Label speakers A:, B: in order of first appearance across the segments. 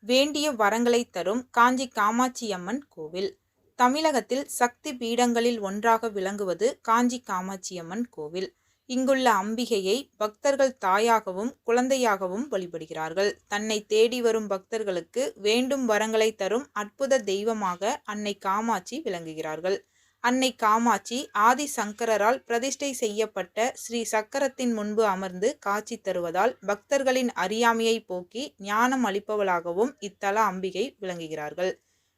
A: வேண்டிய வரங்களை தரும் காஞ்சி காமாட்சியம்மன் கோவில். தமிழகத்தில் சக்தி பீடங்களில் ஒன்றாக விளங்குவது காஞ்சி காமாட்சியம்மன் கோவில். இங்குள்ள அம்பிகையை பக்தர்கள் தாயாகவும் குழந்தையாகவும் வழிபடுகிறார்கள். தன்னை தேடி வரும் பக்தர்களுக்கு வேண்டும் வரங்களை தரும் அற்புத தெய்வமாக அன்னை காமாட்சி விளங்குகிறார்கள். அன்னை காமாட்சி ஆதி சங்கரரால் பிரதிஷ்டை செய்யப்பட்ட ஸ்ரீ சக்கரத்தின் முன்பு அமர்ந்து காட்சி தருவதால் பக்தர்களின் அறியாமையை போக்கி ஞானம் அளிப்பவளாகவும் இத்தல அம்பிகை விளங்குகிறார்கள்.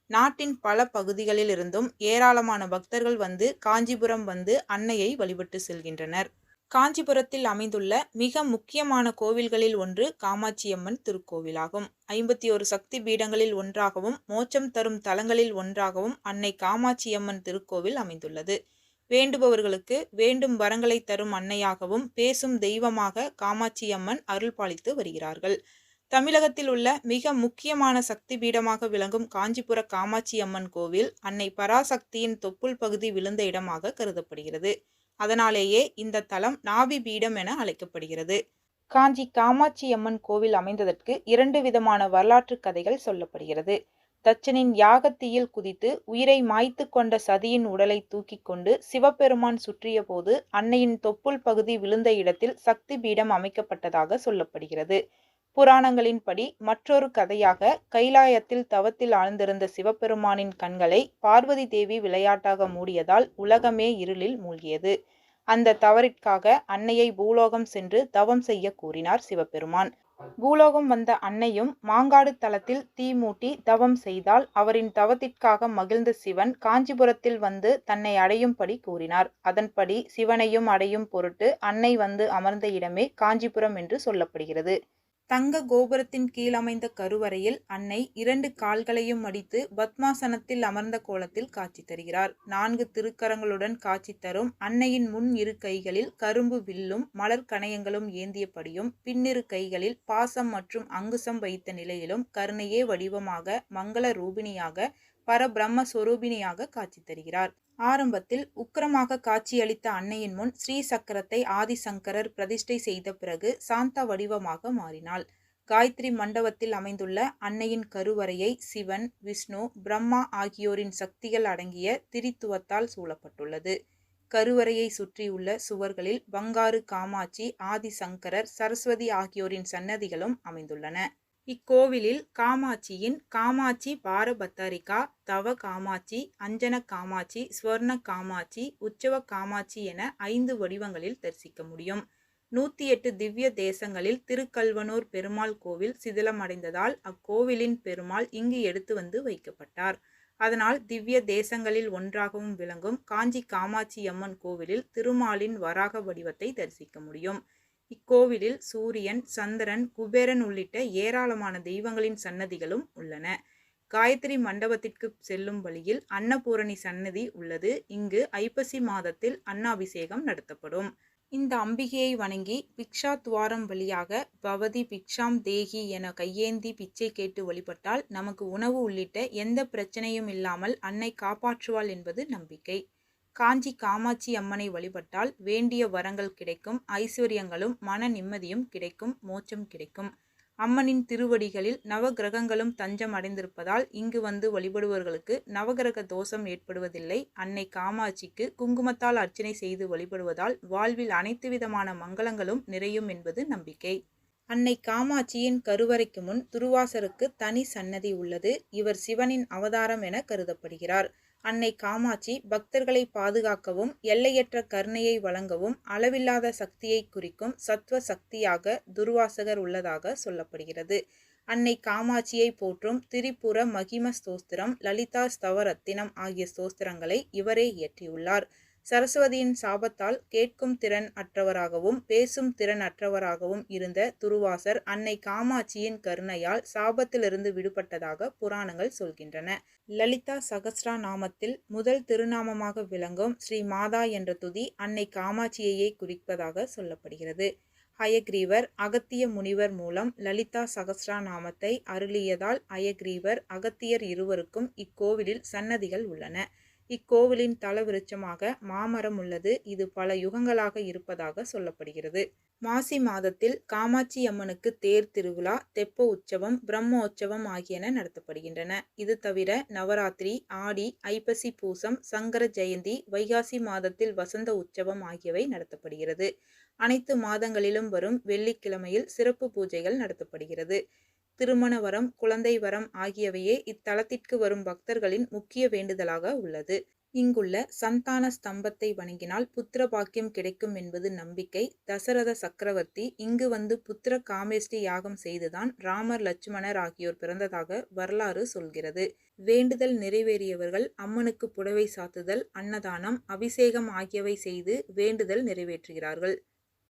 A: நாட்டின் பல பகுதிகளில் இருந்தும் ஏராளமான பக்தர்கள் வந்து காஞ்சிபுரம் வந்து அன்னையை வழிபட்டு செல்கின்றனர். காஞ்சிபுரத்தில் அமைந்துள்ள மிக முக்கியமான கோவில்களில் ஒன்று காமாட்சியம்மன் திருக்கோவிலாகும். 51 சக்தி பீடங்களில் ஒன்றாகவும் மோட்சம் தரும் தலங்களில் ஒன்றாகவும் அன்னை காமாட்சியம்மன் திருக்கோவில் அமைந்துள்ளது. வேண்டுபவர்களுக்கு வேண்டும் வரங்களை தரும் அன்னையாகவும் பேசும் தெய்வமாக காமாட்சியம்மன் அருள் பாலித்து வருகிறார்கள். தமிழகத்தில் உள்ள மிக முக்கியமான சக்தி பீடமாக விளங்கும் காஞ்சிபுர காமாட்சியம்மன் கோவில் அன்னை பராசக்தியின் தொப்புள் பகுதி விழுந்த இடமாக கருதப்படுகிறது. அதனாலேயே இந்த தலம் நாபி பீடம் என அழைக்கப்படுகிறது. காஞ்சி காமாட்சியம்மன் கோவில் அமைந்ததற்கு 2 விதமான வரலாற்று கதைகள் சொல்லப்படுகிறது. தச்சனின் யாகத்தீயில் குதித்து உயிரை மாய்த்து கொண்ட சதியின் உடலை தூக்கி கொண்டு சிவபெருமான் சுற்றிய போது அன்னையின் தொப்புள் பகுதி விழுந்த இடத்தில் சக்தி பீடம் அமைக்கப்பட்டதாக சொல்லப்படுகிறது. புராணங்களின்படி மற்றொரு கதையாக கைலாயத்தில் தவத்தில் ஆழ்ந்திருந்த சிவபெருமானின் கண்களை பார்வதி தேவி விளையாட்டாக மூடியதால் உலகமே இருளில் மூழ்கியது. அந்த தவறிற்காக அன்னையை பூலோகம் சென்று தவம் செய்ய கூறினார் சிவபெருமான். பூலோகம் வந்த அன்னையும் மாங்காடு தலத்தில் தீ மூட்டி தவம் செய்தால் அவரின் தவத்திற்காக மகிழ்ந்த சிவன் காஞ்சிபுரத்தில் வந்து தன்னை அடையும்படி கூறினார். அதன்படி சிவனையும் அடையும் பொருட்டு அன்னை வந்து அமர்ந்த இடமே காஞ்சிபுரம் என்று சொல்லப்படுகிறது. தங்க கோபுரத்தின் கீழ் அமைந்த கருவறையில் அன்னை 2 கால்களையும் மடித்து பத்மாசனத்தில் அமர்ந்த கோலத்தில் காட்சி தருகிறார். 4 திருக்கரங்களுடன் காட்சி தரும் அன்னையின் முன் 2 கைகளில் கரும்பு வில்லும் மலர் கணையங்களும் ஏந்தியபடியும் பின்னிரு கைகளில் பாசம் மற்றும் அங்குசம் வைத்த நிலையிலும் கருணையே வடிவமாக மங்கள ரூபிணியாக பரபிரம்ம சொரூபிணியாக காட்சி தருகிறார். ஆரம்பத்தில் உக்கிரமாக காட்சியளித்த அன்னையின் முன் ஸ்ரீ சக்கரத்தை ஆதிசங்கரர் பிரதிஷ்டை செய்த பிறகு சாந்த வடிவமாக மாறினாள். காயத்ரி மண்டபத்தில் அமைந்துள்ள அன்னையின் கருவறையை சிவன், விஷ்ணு, பிரம்மா ஆகியோரின் சக்திகள் அடங்கிய திரித்துவத்தால் சூழப்பட்டுள்ளது. கருவறையை சுற்றியுள்ள சுவர்களில் பங்காரு காமாட்சி, ஆதிசங்கரர், சரஸ்வதி ஆகியோரின் சன்னதிகளும் அமைந்துள்ளன. இக்கோவிலில் காமாட்சியின் காமாட்சி பாரபத்தரிகா, தவ காமாட்சி, அஞ்சன காமாட்சி, ஸ்வர்ண காமாட்சி, உற்சவ காமாட்சி என 5 வடிவங்களில் தரிசிக்க முடியும். 108 திவ்ய தேசங்களில் திருக்கல்வனூர் பெருமாள் கோவில் சிதிலமடைந்ததால் அக்கோவிலின் பெருமாள் இங்கு எடுத்து வந்து வைக்கப்பட்டார். அதனால் திவ்ய தேசங்களில் ஒன்றாகவும் விளங்கும் காஞ்சி காமாட்சியம்மன் கோவிலில் திருமாலின் வராக வடிவத்தை தரிசிக்க முடியும். இக்கோவிலில் சூரியன், சந்திரன், குபேரன் உள்ளிட்ட ஏராளமான தெய்வங்களின் சன்னதிகளும் உள்ளன. காயத்ரி மண்டபத்திற்கு செல்லும் வழியில் அன்னபூரணி சன்னதி உள்ளது. இங்கு ஐப்பசி மாதத்தில் அன்னாபிஷேகம் நடத்தப்படும். இந்த அம்பிகையை வணங்கி பிக்ஷா துவாரம் வழியாக பவதி பிக்ஷாம் தேகி என கையேந்தி பிச்சை கேட்டு வழிபட்டால் நமக்கு உணவு உள்ளிட்ட எந்த பிரச்சனையும் இல்லாமல் அன்னை காப்பாற்றுவாள் என்பது நம்பிக்கை. காஞ்சி காமாட்சி அம்மனை வழிபட்டால் வேண்டிய வரங்கள் கிடைக்கும், ஐஸ்வர்யங்களும் மன நிம்மதியும் கிடைக்கும், மோட்சம் கிடைக்கும். அம்மனின் திருவடிகளில் நவகிரகங்களும் தஞ்சம் அடைந்திருப்பதால் இங்கு வந்து வழிபடுபவர்களுக்கு நவகிரக தோஷம் ஏற்படுவதில்லை. அன்னை காமாட்சிக்கு குங்குமத்தால் அர்ச்சனை செய்து வழிபடுவதால் வாழ்வில் அனைத்து விதமான மங்களங்களும் நிறையும் என்பது நம்பிக்கை. அன்னை காமாட்சியின் கருவறைக்கு முன் துருவாசருக்கு தனி சன்னதி உள்ளது. இவர் சிவனின் அவதாரம் என கருதப்படுகிறார். அன்னை காமாட்சி பக்தர்களை பாதுகாக்கவும் எல்லையற்ற கருணையை வழங்கவும் அளவில்லாத சக்தியை குறிக்கும் சத்வ சக்தியாக துர்வாசகர் உள்ளதாக சொல்லப்படுகிறது. அன்னை காமாட்சியை போற்றும் திரிபுர மகிம ஸ்தோத்திரம், லலிதா ஸ்தவரத்தினம் ஆகிய ஸ்தோத்திரங்களை இவரே இயற்றியுள்ளார். சரஸ்வதியின் சாபத்தால் கேட்கும் திறன் அற்றவராகவும் பேசும் திறன் அற்றவராகவும் இருந்த துருவாசர் அன்னை காமாட்சியின் கருணையால் சாபத்திலிருந்து விடுபட்டதாக புராணங்கள் சொல்கின்றன. லலிதா சகஸ்ரா நாமத்தில் முதல் திருநாமமாக விளங்கும் ஸ்ரீ மாதா என்ற துதி அன்னை காமாட்சியையே குறிப்பதாக சொல்லப்படுகிறது. ஹயக்ரீவர் அகத்திய முனிவர் மூலம் லலிதா சகஸ்ரா நாமத்தை அருளியதால் ஹயக்ரீவர், அகத்தியர் இருவருக்கும் இக்கோவிலில் சன்னதிகள் உள்ளன. இக்கோவிலின் தல விருட்சமாக மாமரம் உள்ளது. இது பல யுகங்களாக இருப்பதாக சொல்லப்படுகிறது. மாசி மாதத்தில் காமாட்சி அம்மனுக்கு தேர் திருவிழா, தெப்ப உற்சவம், பிரம்மோற்சவம் ஆகியன நடத்தப்படுகின்றன. இது தவிர நவராத்திரி, ஆடி, ஐப்பசி பூசம், சங்கர ஜெயந்தி, வைகாசி மாதத்தில் வசந்த உற்சவம் ஆகியவை நடத்தப்படுகிறது. அனைத்து மாதங்களிலும் வரும் வெள்ளிக்கிழமையில் சிறப்பு பூஜைகள் நடத்தப்படுகிறது. திருமண வரம், குழந்தை வரம் ஆகியவையே இத்தலத்திற்கு வரும் பக்தர்களின் முக்கிய வேண்டுதலாக உள்ளது. இங்குள்ள சந்தான ஸ்தம்பத்தை வணங்கினால் புத்திர பாக்கியம் கிடைக்கும் என்பது நம்பிக்கை. தசரத சக்கரவர்த்தி இங்கு வந்து புத்திர காமேஷ்டி யாகம் செய்துதான் ராமர், லட்சுமணர் ஆகியோர் பிறந்ததாக வரலாறு சொல்கிறது. வேண்டுதல் நிறைவேறியவர்கள் அம்மனுக்கு புடவை சாத்துதல், அன்னதானம், அபிஷேகம் ஆகியவை செய்து வேண்டுதல் நிறைவேற்றுகிறார்கள்.